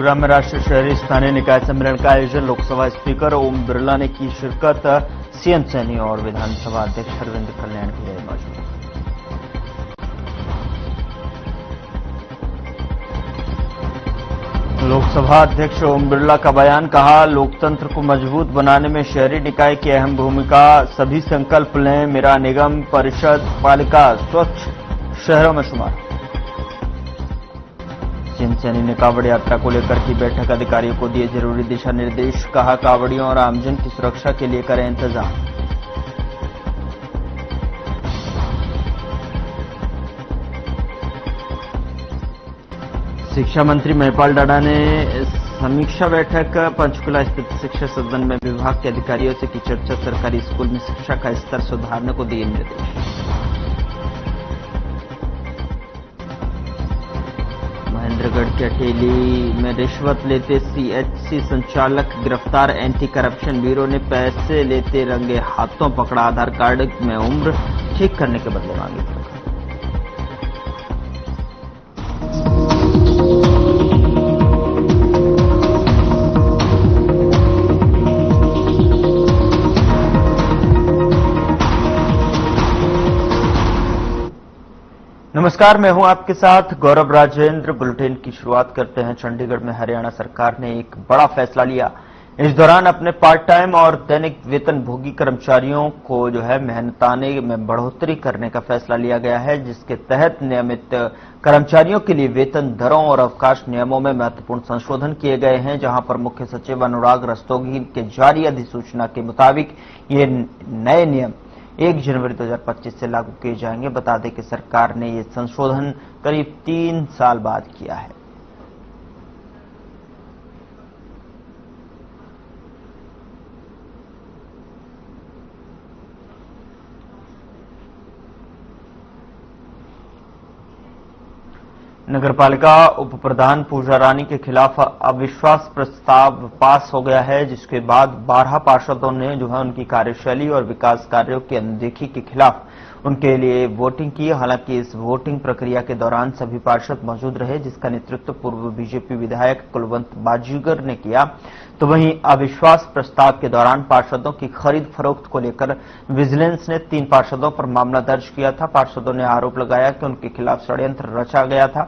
मुर्रा में राष्ट्रीय शहरी स्थानीय निकाय सम्मेलन का आयोजन। लोकसभा स्पीकर ओम बिरला ने की शिरकत। सीएम सैनी और विधानसभा अध्यक्ष अरविंद कल्याण भी रहे मौजूद। लोकसभा अध्यक्ष ओम बिरला का बयान, कहा लोकतंत्र को मजबूत बनाने में शहरी निकाय की अहम भूमिका। सभी संकल्प लें, मेरा निगम, परिषद, पालिका स्वच्छ शहरों में शुमार। सीएम सैनी ने कांवड़ यात्रा को लेकर की बैठक, अधिकारियों को दिए जरूरी दिशा निर्देश। कहा कांवड़ियों और आमजन की सुरक्षा के लिए करें इंतजाम। शिक्षा मंत्री महिपाल डाडा ने समीक्षा बैठक। पंचकुला स्थित शिक्षा सदन में विभाग के अधिकारियों से की चर्चा। सरकारी स्कूल में शिक्षा का स्तर सुधारने को दिए निर्देश। महेंद्रगढ़ के अटेली में रिश्वत लेते सीएचसी संचालक गिरफ्तार। एंटी करप्शन ब्यूरो ने पैसे लेते रंगे हाथों पकड़ा। आधार कार्ड में उम्र ठीक करने के बदले मांगी। नमस्कार, मैं हूं आपके साथ गौरव राजेंद्र। बुलेटिन की शुरुआत करते हैं। चंडीगढ़ में हरियाणा सरकार ने एक बड़ा फैसला लिया। इस दौरान अपने पार्ट टाइम और दैनिक वेतन भोगी कर्मचारियों को मेहनताने में बढ़ोतरी करने का फैसला लिया गया है, जिसके तहत नियमित कर्मचारियों के लिए वेतन दरों और अवकाश नियमों में महत्वपूर्ण संशोधन किए गए हैं। जहां पर मुख्य सचिव अनुराग रस्तोगी के जारी अधिसूचना के मुताबिक ये नए नियम 1 जनवरी 2025 से लागू किए जाएंगे। बता दें कि सरकार ने ये संशोधन करीब 3 साल बाद किया है। नगरपालिका उप प्रधान पूजा रानी के खिलाफ अविश्वास प्रस्ताव पास हो गया है, जिसके बाद 12 पार्षदों ने उनकी कार्यशैली और विकास कार्यों की अनदेखी के खिलाफ उनके लिए वोटिंग की। हालांकि इस वोटिंग प्रक्रिया के दौरान सभी पार्षद मौजूद रहे, जिसका नेतृत्व पूर्व बीजेपी विधायक कुलवंत बाजीगर ने किया। तो वहीं अविश्वास प्रस्ताव के दौरान पार्षदों की खरीद फरोख्त को लेकर विजिलेंस ने 3 पार्षदों पर मामला दर्ज किया था। पार्षदों ने आरोप लगाया कि उनके खिलाफ षड्यंत्र रचा गया था।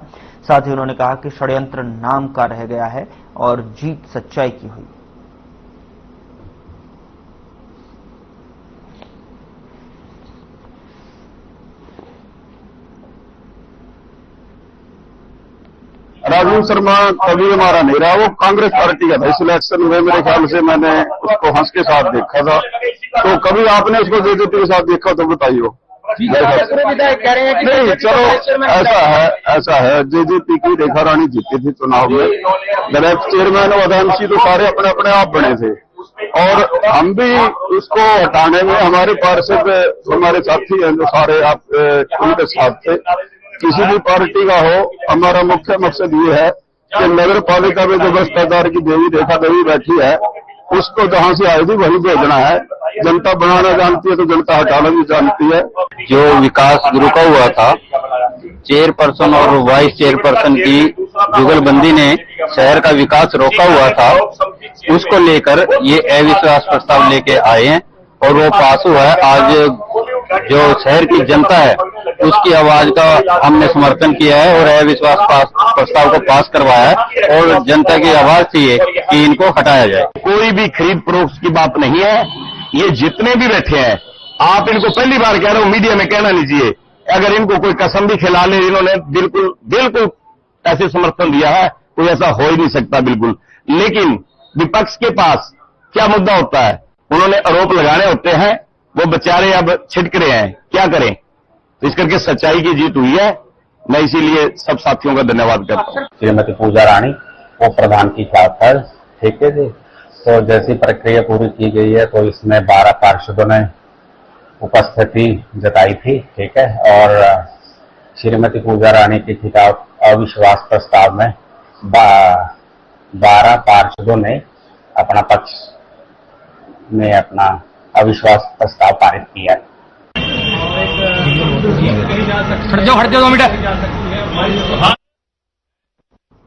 साथ ही उन्होंने कहा कि षड्यंत्र नाम का रह गया है और जीत सच्चाई की हुई। राजू शर्मा कभी हमारा नहीं रहा, वो कांग्रेस पार्टी का था। इस इलेक्शन में मेरे ख्याल से मैंने उसको हंस के साथ देखा था। तो कभी आपने उसको जेजेपी के साथ देखा तो बताइए। नहीं, चलो ऐसा है जेजेपी की रेखा रानी जीती थी चुनाव में। डायरेक्ट चेयरमैन और अध्यक्ष तो सारे अपने अपने आप बने थे, और हम भी उसको हटाने में हमारे पार्षद हमारे साथी हैं जो सारे आप उनके साथ थे। किसी भी पार्टी का हो, हमारा मुख्य मकसद ये है कि नगर पालिका में जो भ्रष्टाचार की देवी रेखा देवी बैठी है, उसको जहां से आई थी वहीं भेजना है। जनता बनाना जानती है तो जनता हटाना भी जानती है। जो विकास रुका हुआ था, चेयरपर्सन और वाइस चेयरपर्सन की जुगलबंदी ने शहर का विकास रोका हुआ था, उसको लेकर ये अविश्वास प्रस्ताव लेके आए हैं और वो पास हुआ है। आज जो शहर की जनता है उसकी आवाज का हमने समर्थन किया है और अविश्वास प्रस्ताव को पास करवाया है, और जनता की आवाज थी कि इनको हटाया जाए। कोई भी खरीद फरोख्त की बात नहीं है। ये जितने भी बैठे हैं, आप इनको पहली बार कह रहे हो, मीडिया में कहना नहीं चाहिए। अगर इनको कोई कसम भी खिला ले, इन्होंने बिल्कुल ऐसे समर्थन दिया है, कोई ऐसा हो ही नहीं सकता बिल्कुल। लेकिन विपक्ष के पास क्या मुद्दा होता है, उन्होंने आरोप लगाने होते हैं, वो बेचारे अब छिटक रहे हैं, क्या करें। तो इस करके सच्चाई की जीत हुई है। मैं इसीलिए सब साथियों का धन्यवाद करता हूँ। श्रीमती पूजा रानी वो प्रधान की छात्र, ठीक है जी। तो जैसी प्रक्रिया पूरी की गई है, तो इसमें 12 पार्षदों ने उपस्थिति जताई थी, ठीक है। और श्रीमती पूजा रानी के खिलाफ अविश्वास प्रस्ताव में 12 पार्षदों ने अपना पक्ष में अपना अविश्वास प्रस्ताव पारित किया है। हट जाओ 2 मिनट।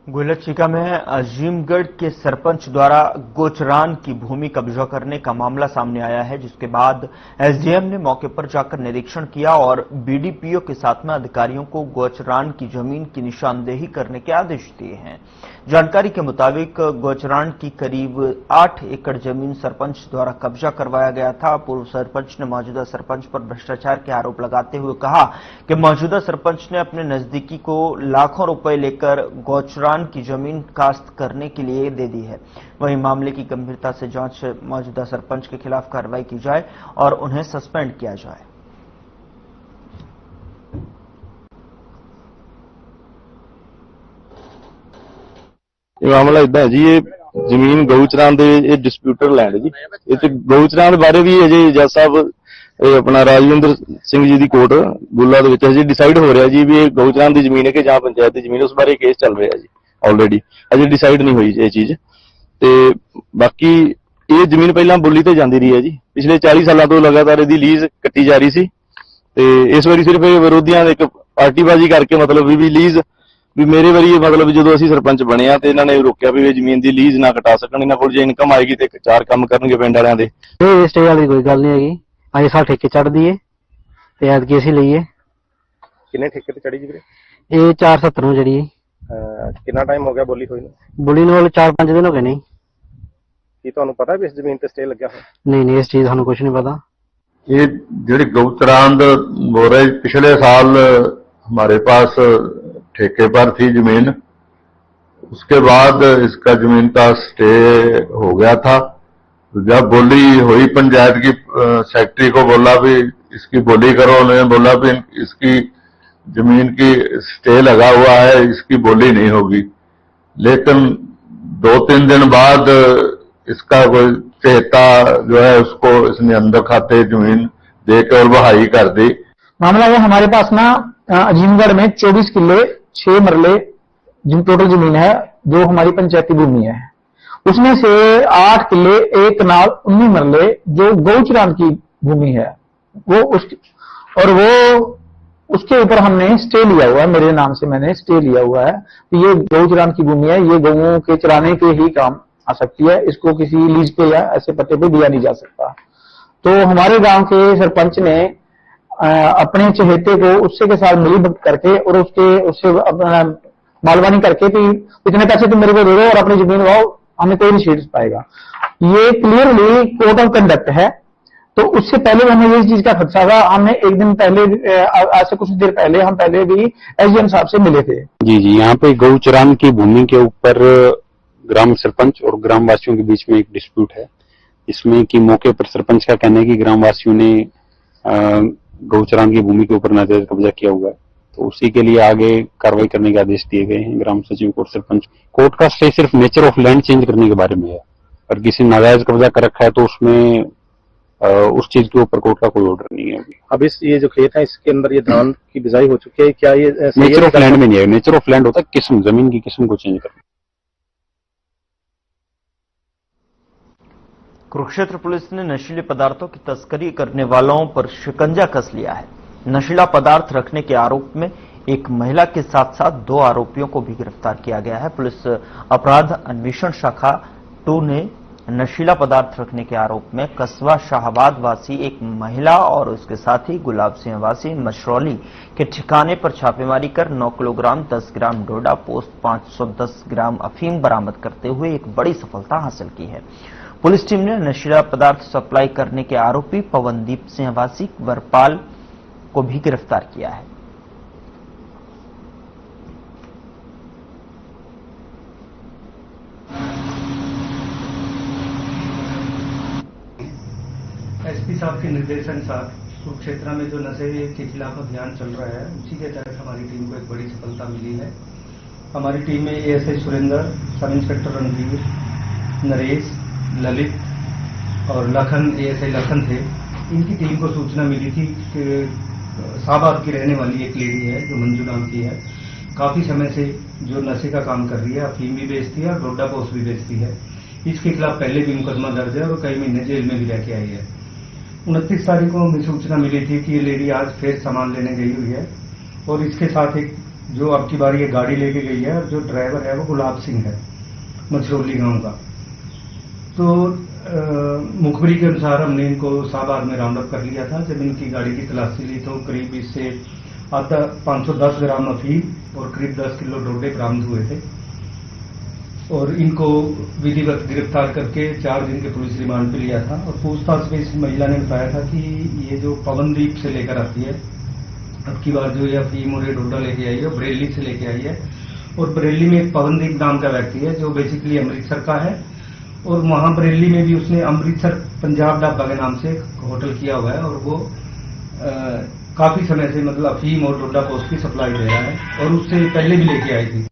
गोलचिका में अजीमगढ़ के सरपंच द्वारा गोचरान की भूमि कब्जा करने का मामला सामने आया है, जिसके बाद एसडीएम ने मौके पर जाकर निरीक्षण किया और बीडीपीओ के साथ में अधिकारियों को गोचरान की जमीन की निशानदेही करने के आदेश दिए हैं। जानकारी के मुताबिक गोचरान की करीब 8 एकड़ जमीन सरपंच द्वारा कब्जा करवाया गया था। पूर्व सरपंच ने मौजूदा सरपंच पर भ्रष्टाचार के आरोप लगाते हुए कहा कि मौजूदा सरपंच ने अपने नजदीकी को लाखों रुपए लेकर गोचरान की जमीन काश्त करने के लिए दे दी है। वहीं मामले की गंभीरता से जांच मौजूदा सरपंच के खिलाफ कार्रवाई की जाए और उन्हें सस्पेंड किया जाए। ਇਹ ਮਾਮਲਾ ਇਦਾਂ ਹੈ ਜੀ, ਇਹ ਜ਼ਮੀਨ ਗਊਚਰਾਨ ਦੇ ਇਹ ਡਿਸਪਿਊਟਡ ਲੈਂਡ ਜੀ। ਇਹ ਤੇ ਗਊਚਰਾਨ ਬਾਰੇ ਵੀ ਅਜੇ ਜੱਜ ਸਾਹਿਬ ਇਹ ਆਪਣਾ ਰਾਜਵਿੰਦਰ ਸਿੰਘ ਜੀ ਦੀ ਕੋਰਟ ਗੁੱਲਾ ਦੇ ਵਿੱਚ ਅਜੇ ਡਿਸਾਈਡ ਹੋ ਰਿਹਾ ਜੀ ਵੀ ਇਹ ਗਊਚਰਾਨ ਦੀ ਜ਼ਮੀਨ ਹੈ ਕਿ ਜਾਂ ਪੰਚਾਇਤ ਦੀ ਜ਼ਮੀਨ, ਉਸ ਬਾਰੇ ਕੇਸ ਚੱਲ ਰਿਹਾ ਜੀ। ਆਲਰੇਡੀ ਅਜੇ ਡਿਸਾਈਡ ਨਹੀਂ ਹੋਈ ਇਹ ਚੀਜ਼। ਤੇ ਬਾਕੀ ਇਹ ਜ਼ਮੀਨ ਪਹਿਲਾਂ ਬੋਲੀ ਤੇ ਜਾਂਦੀ ਰਹੀ ਹੈ ਜੀ, ਪਿਛਲੇ 40 ਸਾਲਾਂ ਤੋਂ ਲਗਾਤਾਰ ਇਹਦੀ ਲੀਜ਼ ਕੱਟੀ ਜਾ ਰਹੀ ਸੀ। ਤੇ ਇਸ ਵਾਰੀ ਸਿਰਫ ਇਹ ਵਿਰੋਧੀਆਂ ਨੇ ਇੱਕ ਪਾਰਟੀਬਾਜ਼ੀ ਕਰਕੇ ਮਤਲਬ ਵੀ ਲੀਜ਼ ਵੀ ਮੇਰੇ ਵਾਰੀ ਮਤਲਬ ਜਦੋਂ ਅਸੀਂ ਸਰਪੰਚ ਬਣਿਆ ਤੇ ਇਹਨਾਂ ਨੇ ਰੋਕਿਆ ਵੀ ਇਹ ਜ਼ਮੀਨ ਦੀ ਲੀਜ਼ ਨਾ ਕਟਾ ਸਕਣ, ਇਹਨਾਂ ਕੋਲ ਜੇ ਇਨਕਮ ਆਏਗੀ ਤੇ 4 ਕੰਮ ਕਰਨਗੇ ਪਿੰਡ ਵਾਲਿਆਂ ਦੇ। ਇਹ ਸਟੇ ਵਾਲੀ ਕੋਈ ਗੱਲ ਨਹੀਂ ਹੈਗੀ, ਅਜੇ ਸਾਲ ਠੇਕੇ ਚੜ ਦਈਏ ਤੇ ਐਤਕੀ ਅਸੀਂ ਲਈਏ। ਕਿੰਨੇ ਠੇਕੇ ਤੇ ਚੜੀ ਜੀ ਵੀਰੇ? ਇਹ 470 ਨੂੰ ਜਿਹੜੀ ਕਿੰਨਾ ਟਾਈਮ ਹੋ ਗਿਆ ਬੋਲੀ ਹੋਈ ਨੂੰ? ਬੋਲੀ ਨੂੰ 4-5 ਦਿਨ ਹੋ ਗਏ। ਨਹੀਂ ਕੀ ਤੁਹਾਨੂੰ ਪਤਾ ਵੀ ਇਸ ਜ਼ਮੀਨ ਤੇ ਸਟੇ ਲੱਗਿਆ ਹੋਇਆ? ਨਹੀਂ ਇਸ ਚੀਜ਼ ਸਾਨੂੰ ਕੁਝ ਨਹੀਂ ਪਤਾ। ये ਜਿਹੜੀ गौचरान बोल रहे, पिछले साल हमारे पास ठेके पर थी जमीन, उसके बाद इसका जमीन का स्टे हो गया था। जब बोली हुई पंचायत की सेक्रेटरी को बोला भी इसकी बोली करो, उन्होंने बोला भी इसकी जमीन की स्टे लगा हुआ है, इसकी बोली नहीं होगी। लेकिन 2-3 दिन बाद इसका कोई चहेता जो है उसको इसने अंदर खाते जमीन दे के और बहाई कर दी। मामला है हमारे पास ना अजीमगढ़ में 24 किले 6 मरले जिन टोटल जमीन है जो हमारी पंचायती भूमि है, उसमें से 8 किले 1 कनाल 19 मरले जो गौचरान की भूमि है वो उसके ऊपर हमने स्टे लिया हुआ है। मेरे नाम से मैंने स्टे लिया हुआ है। तो ये गौचरान की भूमि है, ये गौओं के चराने के ही काम आ सकती है, इसको किसी लीज पे या ऐसे पट्टे पे दिया नहीं जा सकता। तो हमारे गांव के सरपंच ने अपने चहेते को उससे के साथ मिलीभगत करके और उससे अपना मालवानी करके कि इतने पैसे तुम मेरे को दे दो और अपनी जमीन वाओ, हमें कोई नहीं छीड़ पाएगा। ये क्लियरली कोड ऑफ कंडक्ट है। तो उससे पहले हमें ये चीज का खदशा था। हमने एक दिन पहले, आज से कुछ देर पहले हम पहले भी एसडीएम साहब से मिले थे। जी, यहाँ पे गौचरान की भूमि के ऊपर ग्राम सरपंच और ग्रामवासियों के बीच में एक डिस्प्यूट है। इसमें कि मौके पर सरपंच का कहना है कि ग्रामवासियों ने गौचरान की भूमि के ऊपर नाजायज कब्जा किया हुआ है, तो उसी के लिए आगे कार्रवाई करने के आदेश दिए गए हैं ग्राम सचिव को और सरपंच। कोर्ट का स्टे सिर्फ नेचर ऑफ लैंड चेंज करने के बारे में है, और किसी नाजायज कब्जा कर रखा है तो उसमें उस चीज के ऊपर कोर्ट का कोई ऑर्डर नहीं है। अब ये जो खेत है इसके अंदर ये धान की बिजाई हो चुकी है, क्या ये नेचर ऑफ लैंड में नहीं है? नेचर ऑफ लैंड होता है किस्म, जमीन की किस्म को चेंज करना। कुरुक्षेत्र पुलिस ने नशीले पदार्थों की तस्करी करने वालों पर शिकंजा कस लिया है। नशीला पदार्थ रखने के आरोप में एक महिला के साथ साथ 2 आरोपियों को भी गिरफ्तार किया गया है। पुलिस अपराध अन्वेषण शाखा 2 ने नशीला पदार्थ रखने के आरोप में कस्बा शाहबाद वासी एक महिला और उसके साथी गुलाब सिंह वासी मशरौली के ठिकाने पर छापेमारी कर 9 किलोग्राम 10 ग्राम डोडा पोस्ट 510 ग्राम अफीम बरामद करते हुए एक बड़ी सफलता हासिल की है। पुलिस टीम ने नशीला पदार्थ सप्लाई करने के आरोपी पवनदीप सिंह वासी वरपाल को भी गिरफ्तार किया है। एसपी साहब के निर्देशानुसार कुरुक्षेत्र में जो नशे के खिलाफ अभियान चल रहा है, उसी के तहत हमारी टीम को एक बड़ी सफलता मिली है। हमारी टीम में ASI Surendra, sub inspector Randhir, Naresh, Lalit और लखन, एएसआई लखन थे। इनकी टीम को सूचना मिली थी कि शाहबाद की रहने वाली एक लेडी है जो मंजू नाम की है, काफी समय से जो नशे का काम कर रही है, अफीम भी बेचती है और डोडा पोस्ट भी बेचती है। इसके खिलाफ पहले भी मुकदमा दर्ज है और कई महीने जेल में भी रह के आई है। 29 तारीख को हमें सूचना मिली थी कि ये लेडी आज फिर सामान लेने गई हुई है और इसके साथ एक जो अब की बार ये गाड़ी लेके गई है, और जो ड्राइवर है वो गुलाब सिंह है, मछरौली गांव का। तो मुखबिरी के अनुसार हमने इनको शाहबाद में राउंड अप कर लिया था। जब इनकी गाड़ी की तलाशी ली तो करीब इससे 510 ग्राम अफीम और करीब 10 किलो डोडे बरामद हुए थे, और इनको विधिवत गिरफ्तार करके 4 दिन के पुलिस रिमांड पे लिया था। और पूछताछ में इस महिला ने बताया था कि ये जो पवनदीप से लेकर आती है, अब की बार जो ये अफीम और ये डोडा लेके आई है बरेली से लेके आई है, और बरेली में एक पवनदीप नाम का व्यक्ति है जो बेसिकली अमृतसर का है, और वहां बरेली में भी उसने अमृतसर पंजाब ढाबा के नाम से एक होटल किया हुआ है, और वो काफी समय से मतलब अफीम और डोडा पोस्ट की सप्लाई दे रहा है, और उससे पहले भी लेके आई थी।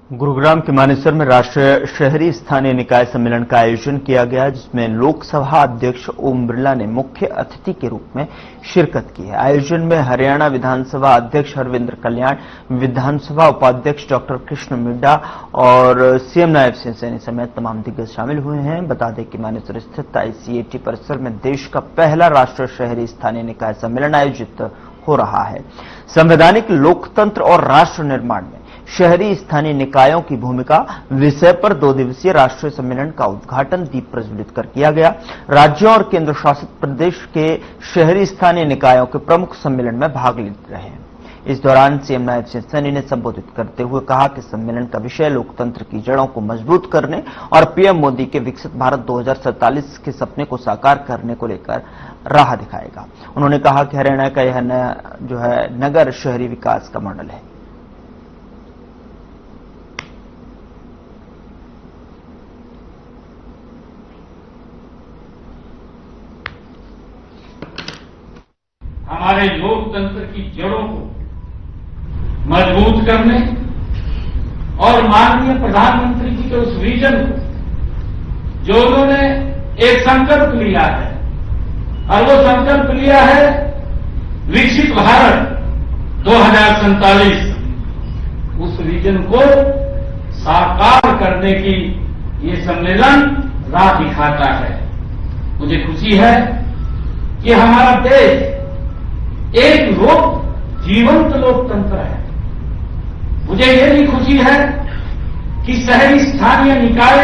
गुरुग्राम के मानेसर में राष्ट्रीय शहरी स्थानीय निकाय सम्मेलन का आयोजन किया गया, जिसमें लोकसभा अध्यक्ष ओम बिरला ने मुख्य अतिथि के रूप में शिरकत की है। आयोजन में हरियाणा विधानसभा अध्यक्ष हरविंद्र कल्याण, विधानसभा उपाध्यक्ष डॉक्टर कृष्ण मिड्डा और सीएम नायब सिंह सैनी समेत तमाम दिग्गज शामिल हुए हैं। बता दें कि मानेसर स्थित आईसीएटी परिसर में देश का पहला राष्ट्रीय शहरी स्थानीय निकाय सम्मेलन आयोजित हो रहा है। संवैधानिक लोकतंत्र और राष्ट्र निर्माण में शहरी स्थानीय निकायों की भूमिका विषय पर 2 दिवसीय राष्ट्रीय सम्मेलन का उद्घाटन दीप प्रज्वलित कर किया गया। राज्यों और केंद्र शासित प्रदेश के शहरी स्थानीय निकायों के प्रमुख सम्मेलन में भाग ले रहे हैं। इस दौरान सीएम नायब सिंह सैनी ने संबोधित करते हुए कहा कि सम्मेलन का विषय लोकतंत्र की जड़ों को मजबूत करने और पीएम मोदी के विकसित भारत 2047 के सपने को साकार करने को लेकर राह दिखाएगा। उन्होंने कहा कि हरियाणा का यह नया जो है नगर शहरी विकास का मॉडल है। हमारे लोकतंत्र की जड़ों को मजबूत करने और माननीय प्रधानमंत्री जी के उस विजन को जो उन्होंने एक संकल्प लिया है, और वो संकल्प लिया है विकसित भारत 2047, उस विजन को साकार करने की ये सम्मेलन राह दिखाता है। मुझे खुशी है कि हमारा देश एक जीवंत लोकतंत्र है। मुझे यह भी खुशी है कि शहरी स्थानीय निकाय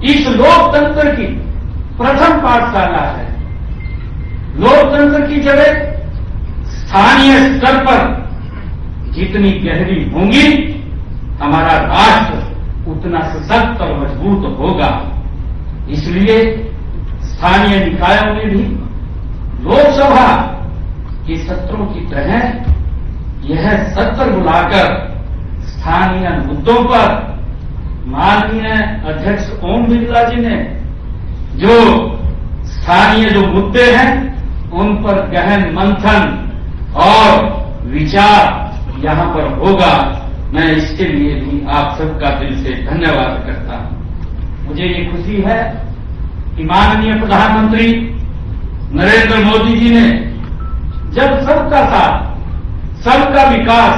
इस लोकतंत्र की प्रथम पाठशाला है। लोकतंत्र की जड़ें स्थानीय स्तर पर जितनी गहरी होंगी, हमारा राष्ट्र उतना सशक्त और मजबूत होगा। इसलिए स्थानीय निकायों में भी लोकसभा के सत्रों की तरह यह सत्र बुलाकर स्थानीय मुद्दों पर माननीय अध्यक्ष ओम बिरला जी ने जो स्थानीय जो मुद्दे हैं उन पर गहन मंथन और विचार यहां पर होगा। मैं इसके लिए भी आप सबका दिल से धन्यवाद करता हूं। मुझे ये खुशी है कि माननीय प्रधानमंत्री नरेंद्र मोदी जी ने जब सबका साथ, सबका विकास,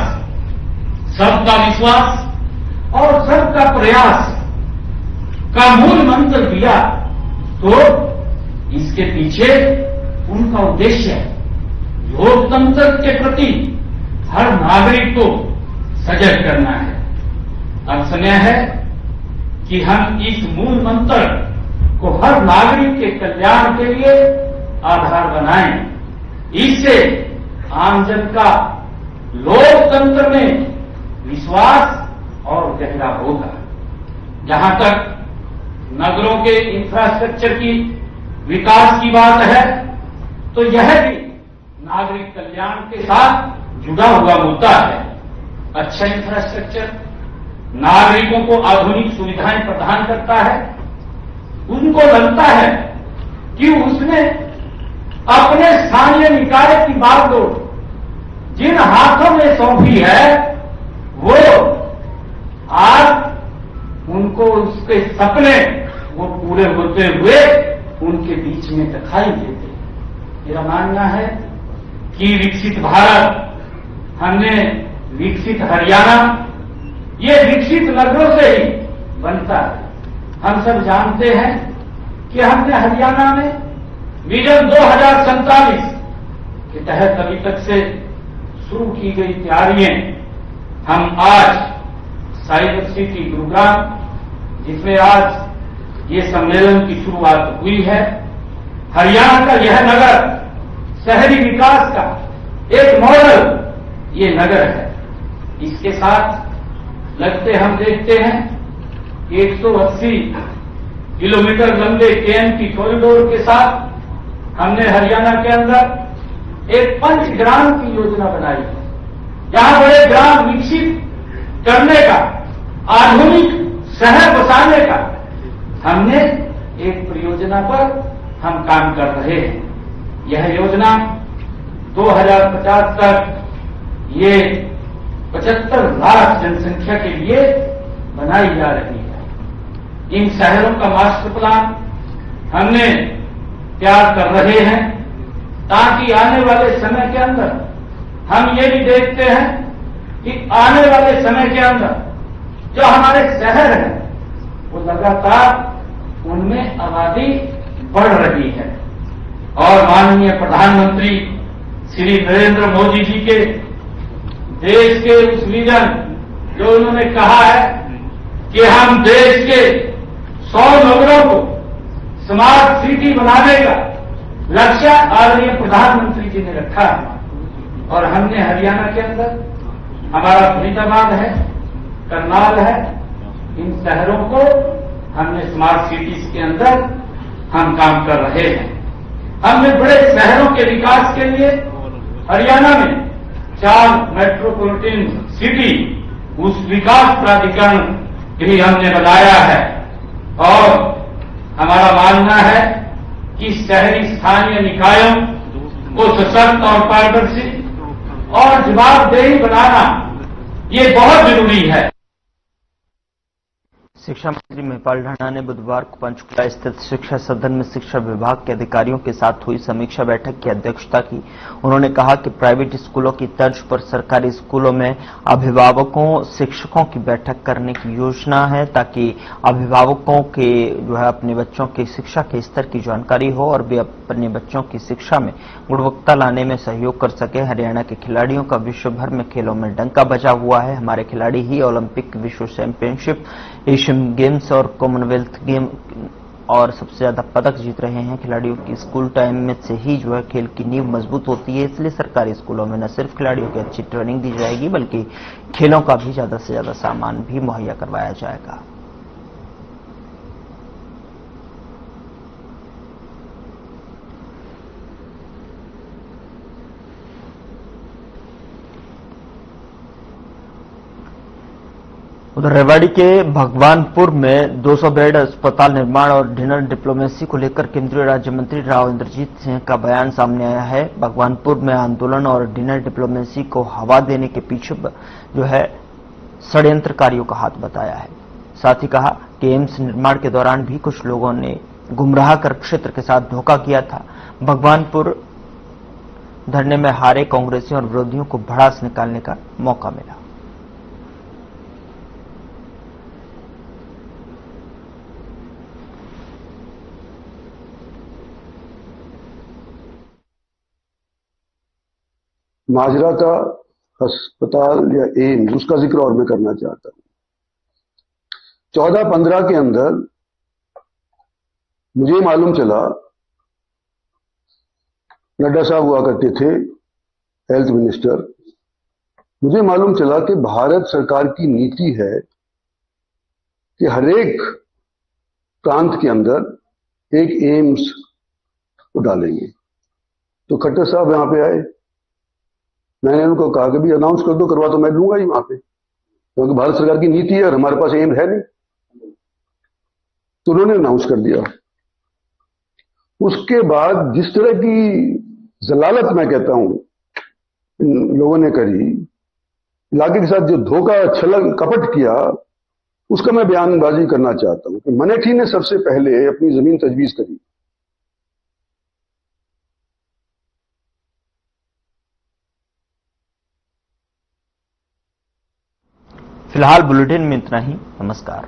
सबका विश्वास और सबका प्रयास का मूल मंत्र दिया, तो इसके पीछे उनका उद्देश्य है लोकतंत्र के प्रति हर नागरिक को सजग करना है। अब समय है कि हम इस मूल मंत्र को हर नागरिक के कल्याण के लिए आधार बनाएं। इससे आमजन का लोकतंत्र में विश्वास और गहरा होगा। जहां तक नगरों के इंफ्रास्ट्रक्चर की विकास की बात है, तो यह भी नागरिक कल्याण के साथ जुड़ा हुआ मुद्दा है। अच्छा इंफ्रास्ट्रक्चर नागरिकों को आधुनिक सुविधाएं प्रदान करता है। उनको लगता है कि उसने अपने स्थानीय निकाय की बागडोर जिन हाथों में सौंपी है, वो आज उनको उसके सपने वो पूरे होते हुए उनके बीच में दिखाई देते। मेरा मानना है कि विकसित भारत, हमने विकसित हरियाणा, ये विकसित नगरों से ही बनता है। हम सब जानते हैं कि हमने हरियाणा में विजन 2047 के तहत अभी तक से शुरू की गई तैयारियां हम आज साइबर सिटी गुरुग्राम, जिसमें आज ये सम्मेलन की शुरुआत हुई है, हरियाणा का यह नगर शहरी विकास का एक मॉडल ये नगर है। इसके साथ लगते हम देखते हैं कि 180 किलोमीटर लंबे केएमटी कॉरिडोर के साथ हमने हरियाणा के अंदर एक पंचग्राम की योजना बनाई है, जहां बड़े ग्राम विकसित करने का, आधुनिक शहर बसाने का हमने एक परियोजना पर हम काम कर रहे हैं। यह योजना 2050 तक ये 75 लाख जनसंख्या के लिए बनाई जा रही है। इन शहरों का मास्टर प्लान हमने तैयार कर रहे हैं, ताकि आने वाले समय के अंदर हम ये भी देखते हैं कि आने वाले समय के अंदर जो हमारे शहर हैं वो लगातार उनमें आबादी बढ़ रही है। और माननीय प्रधानमंत्री श्री नरेंद्र मोदी जी के देश के उस विजन जो उन्होंने कहा है कि हम देश के 100 नगरों को स्मार्ट सिटी बनाने का लक्ष्य आदरणीय प्रधानमंत्री जी ने रखा है। और हमने हरियाणा के अंदर हमारा फरीदाबाद है, करनाल है, इन शहरों को हमने स्मार्ट सिटीज के अंदर हम काम कर रहे हैं। हमने बड़े शहरों के विकास के लिए हरियाणा में 4 मेट्रोपॉलिटन सिटी उस विकास प्राधिकरण भी हमने बनाया है। और हमारा मानना है कि शहरी स्थानीय निकायों को सशक्त और पारदर्शी और जवाबदेही बनाना ये बहुत जरूरी है। शिक्षा मंत्री महिपाल ढांडा ने बुधवार को पंचकुला स्थित शिक्षा सदन में शिक्षा विभाग के अधिकारियों के साथ हुई समीक्षा बैठक की अध्यक्षता की। उन्होंने कहा कि प्राइवेट स्कूलों की तर्ज पर सरकारी स्कूलों में अभिभावकों शिक्षकों की बैठक करने की योजना है, ताकि अभिभावकों के अपने बच्चों की शिक्षा के स्तर की जानकारी हो और वे अपने बच्चों की शिक्षा में गुणवत्ता लाने में सहयोग कर सके। हरियाणा के खिलाड़ियों का विश्व भर में खेलों में डंका बजा हुआ है। हमारे खिलाड़ी ही ओलंपिक, विश्व चैंपियनशिप, एशियन गेम्स और कॉमनवेल्थ गेम और सबसे ज्यादा पदक जीत रहे हैं। खिलाड़ियों की स्कूल टाइम में से ही खेल की नींव मजबूत होती है। इसलिए सरकारी स्कूलों में न सिर्फ खिलाड़ियों की अच्छी ट्रेनिंग दी जाएगी, बल्कि खेलों का भी ज्यादा से ज्यादा सामान भी मुहैया करवाया जाएगा। उधर रेवाड़ी के भगवानपुर में 200 बेड अस्पताल निर्माण और डिनर डिप्लोमेसी को लेकर केंद्रीय राज्य मंत्री राव इंद्रजीत सिंह का बयान सामने आया है। भगवानपुर में आंदोलन और डिनर डिप्लोमेसी को हवा देने के पीछे षड्यंत्रकारियों का हाथ बताया है। साथ ही कहा कि एम्स निर्माण के दौरान भी कुछ लोगों ने गुमराह कर क्षेत्र के साथ धोखा किया था। भगवानपुर धरने में हारे कांग्रेसियों और विरोधियों को भड़ास निकालने का मौका मिला। माजरा का अस्पताल या एम्स, उसका जिक्र और मैं करना चाहता हूं। 14-15 के अंदर मुझे मालूम चला, नड्डा साहब हुआ करते थे हेल्थ मिनिस्टर, मुझे मालूम चला कि भारत सरकार की नीति है कि हरेक प्रांत के अंदर एक एम्स को डालेंगे। तो खट्टर साहब यहां पे आए, मैंने उनको कहा कि भी अनाउंस कर दो, करवा तो मैं लूंगा ही वहां पे, क्योंकि भारत सरकार की नीति है और हमारे पास एम है नहीं। तो उन्होंने अनाउंस कर दिया। उसके बाद जिस तरह की जलालत मैं कहता हूं इन लोगों ने करी, इलाके के साथ जो धोखा छल कपट किया, उसका मैं बयानबाजी करना चाहता हूं कि मनेठी ने सबसे पहले अपनी जमीन तजवीज करी। फिलहाल बुलेटिन में इतना ही। नमस्कार।